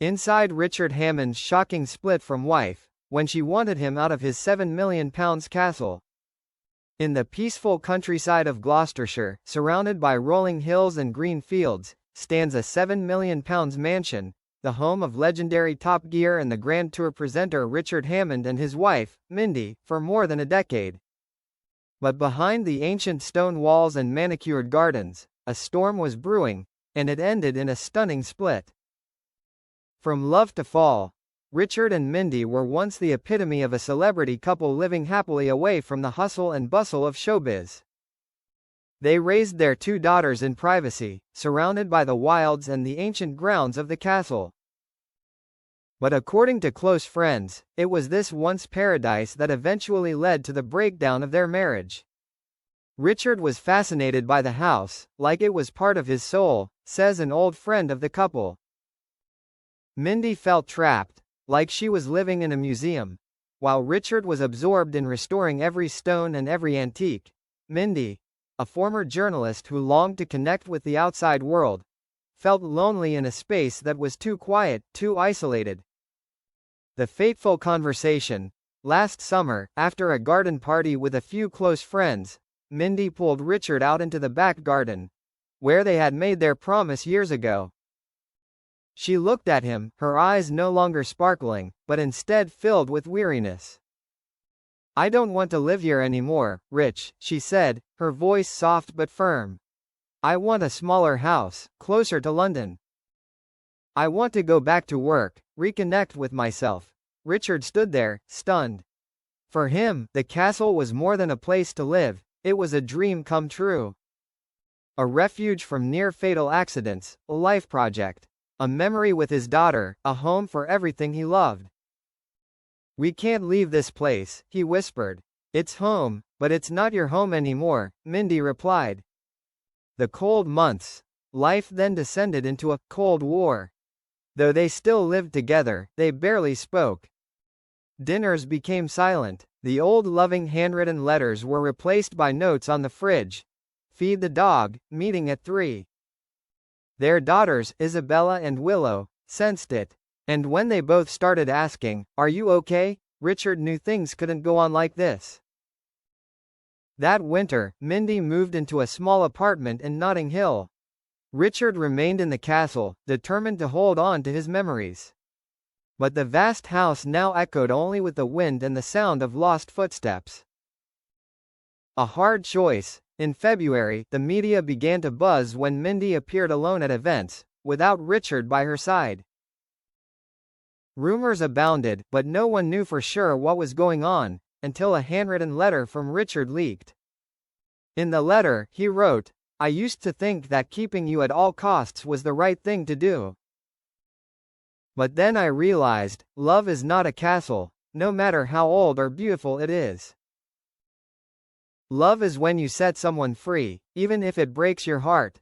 Inside Richard Hammond's shocking split from wife, when she wanted him out of his £7 million castle. In the peaceful countryside of Gloucestershire, surrounded by rolling hills and green fields, stands a £7 million mansion, the home of legendary Top Gear and the Grand Tour presenter Richard Hammond and his wife, Mindy, for more than a decade. But behind the ancient stone walls and manicured gardens, a storm was brewing, and it ended in a stunning split. From love to fall, Richard and Mindy were once the epitome of a celebrity couple living happily away from the hustle and bustle of showbiz. They raised their 2 daughters in privacy, surrounded by the wilds and the ancient grounds of the castle. But according to close friends, it was this once paradise that eventually led to the breakdown of their marriage. Richard was fascinated by the house, like it was part of his soul, says an old friend of the couple. Mindy felt trapped, like she was living in a museum. While Richard was absorbed in restoring every stone and every antique, Mindy, a former journalist who longed to connect with the outside world, felt lonely in a space that was too quiet, too isolated. The fateful conversation. Last summer, after a garden party with a few close friends, Mindy pulled Richard out into the back garden, where they had made their promise years ago. She looked at him, her eyes no longer sparkling, but instead filled with weariness. "I don't want to live here anymore, Rich," she said, her voice soft but firm. "I want a smaller house, closer to London. I want to go back to work, reconnect with myself." Richard stood there, stunned. For him, the castle was more than a place to live, it was a dream come true. A refuge from near-fatal accidents, a life project. A memory with his daughter, a home for everything he loved. "We can't leave this place," he whispered. "It's home, but it's not your home anymore," Mindy replied. The cold months. Life then descended into a Cold War. Though they still lived together, they barely spoke. Dinners became silent. The old loving handwritten letters were replaced by notes on the fridge. "Feed the dog, meeting at 3. Their daughters, Isabella and Willow, sensed it. And when they both started asking, "Are you okay?" Richard knew things couldn't go on like this. That winter, Mindy moved into a small apartment in Notting Hill. Richard remained in the castle, determined to hold on to his memories. But the vast house now echoed only with the wind and the sound of lost footsteps. A hard choice. In February, the media began to buzz when Mindy appeared alone at events, without Richard by her side. Rumors abounded, but no one knew for sure what was going on, until a handwritten letter from Richard leaked. In the letter, he wrote, "I used to think that keeping you at all costs was the right thing to do. But then I realized, love is not a castle, no matter how old or beautiful it is. Love is when you set someone free, even if it breaks your heart."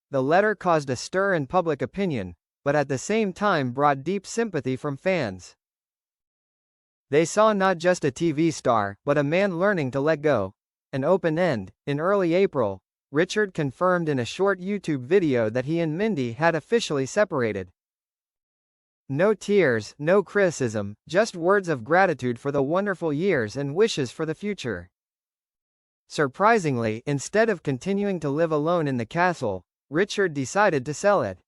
The letter caused a stir in public opinion, but at the same time brought deep sympathy from fans. They saw not just a TV star, but a man learning to let go. An open end. In early April, Richard confirmed in a short YouTube video that he and Mindy had officially separated. No tears, no criticism, just words of gratitude for the wonderful years and wishes for the future. Surprisingly, instead of continuing to live alone in the castle, Richard decided to sell it.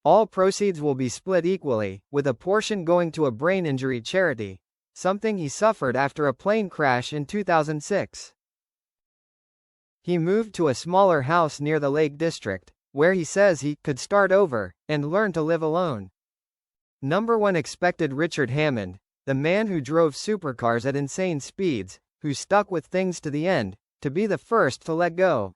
All proceeds will be split equally, with a portion going to a brain injury charity, something he suffered after a plane crash in 2006. He moved to a smaller house near the Lake District, where he says he could start over and learn to live alone. Number 1 expected Richard Hammond, the man who drove supercars at insane speeds, who stuck with things to the end, to be the first to let go.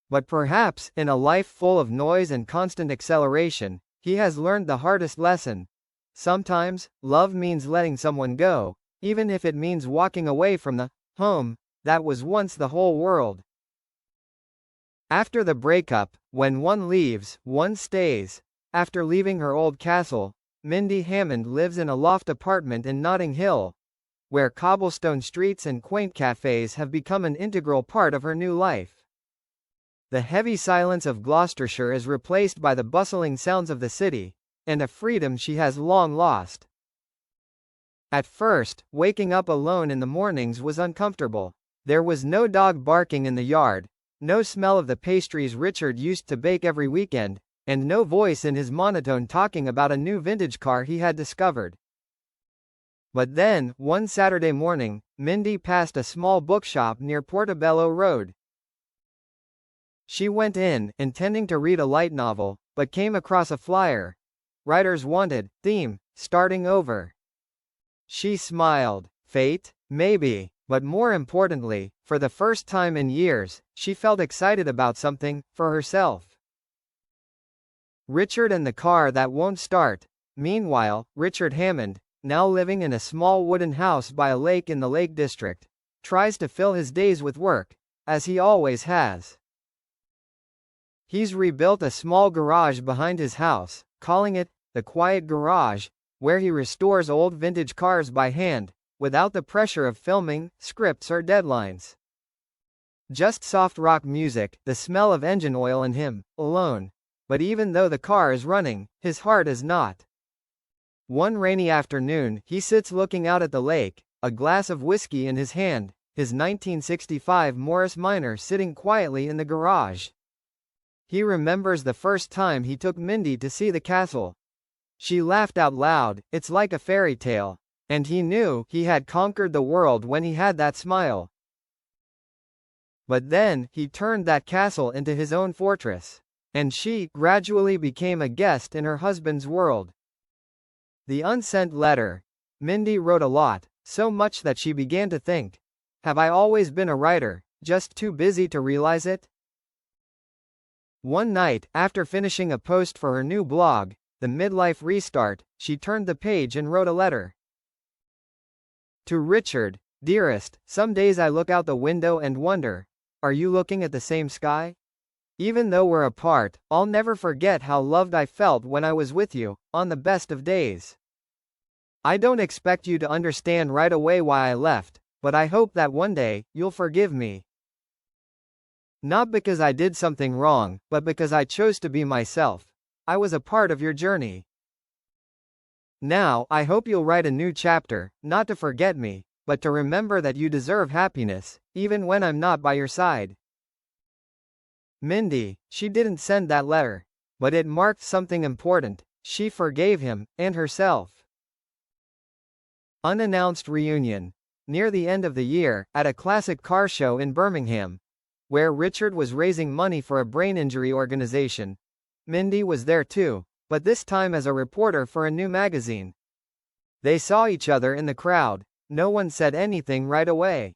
But perhaps, in a life full of noise and constant acceleration, he has learned the hardest lesson. Sometimes, love means letting someone go, even if it means walking away from the home that was once the whole world. After the breakup, when one leaves, one stays. After leaving her old castle, Mindy Hammond lives in a loft apartment in Notting Hill, where cobblestone streets and quaint cafes have become an integral part of her new life. The heavy silence of Gloucestershire is replaced by the bustling sounds of the city, and a freedom she has long lost. At first, waking up alone in the mornings was uncomfortable. There was no dog barking in the yard, no smell of the pastries Richard used to bake every weekend, and no voice in his monotone talking about a new vintage car he had discovered. But then, one Saturday morning, Mindy passed a small bookshop near Portobello Road. She went in, intending to read a light novel, but came across a flyer. Writers wanted, theme, starting over. She smiled. Fate? Maybe. But more importantly, for the first time in years, she felt excited about something, for herself. Richard and the Car That Won't Start. Meanwhile, Richard Hammond, now living in a small wooden house by a lake in the Lake District, tries to fill his days with work, as he always has. He's rebuilt a small garage behind his house, calling it the Quiet Garage, where he restores old vintage cars by hand, without the pressure of filming, scripts or deadlines. Just soft rock music, the smell of engine oil and him, alone. But even though the car is running, his heart is not. One rainy afternoon, he sits looking out at the lake, a glass of whiskey in his hand, his 1965 Morris Minor sitting quietly in the garage. He remembers the first time he took Mindy to see the castle. She laughed out loud, "It's like a fairy tale." And he knew he had conquered the world when he had that smile. But then, he turned that castle into his own fortress. And she gradually became a guest in her husband's world. The unsent letter. Mindy wrote a lot, so much that she began to think, have I always been a writer, just too busy to realize it? One night, after finishing a post for her new blog, The Midlife Restart, she turned the page and wrote a letter. To Richard, dearest, some days I look out the window and wonder, are you looking at the same sky? Even though we're apart, I'll never forget how loved I felt when I was with you, on the best of days. I don't expect you to understand right away why I left, but I hope that one day, you'll forgive me. Not because I did something wrong, but because I chose to be myself. I was a part of your journey. Now, I hope you'll write a new chapter, not to forget me, but to remember that you deserve happiness, even when I'm not by your side. Mindy, she didn't send that letter. But it marked something important. She forgave him, and herself. Unannounced reunion. Near the end of the year, at a classic car show in Birmingham, where Richard was raising money for a brain injury organization. Mindy was there too, but this time as a reporter for a new magazine. They saw each other in the crowd. No one said anything right away.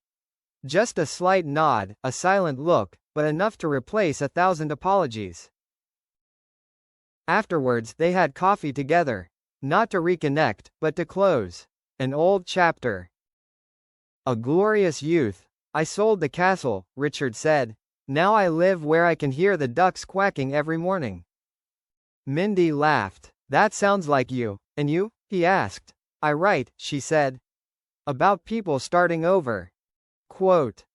Just a slight nod, a silent look, but enough to replace 1,000 apologies. Afterwards, they had coffee together. Not to reconnect, but to close an old chapter. A glorious youth. I sold the castle, Richard said. Now I live where I can hear the ducks quacking every morning. Mindy laughed. That sounds like you. And you? He asked. I write, she said. About people starting over. Quote.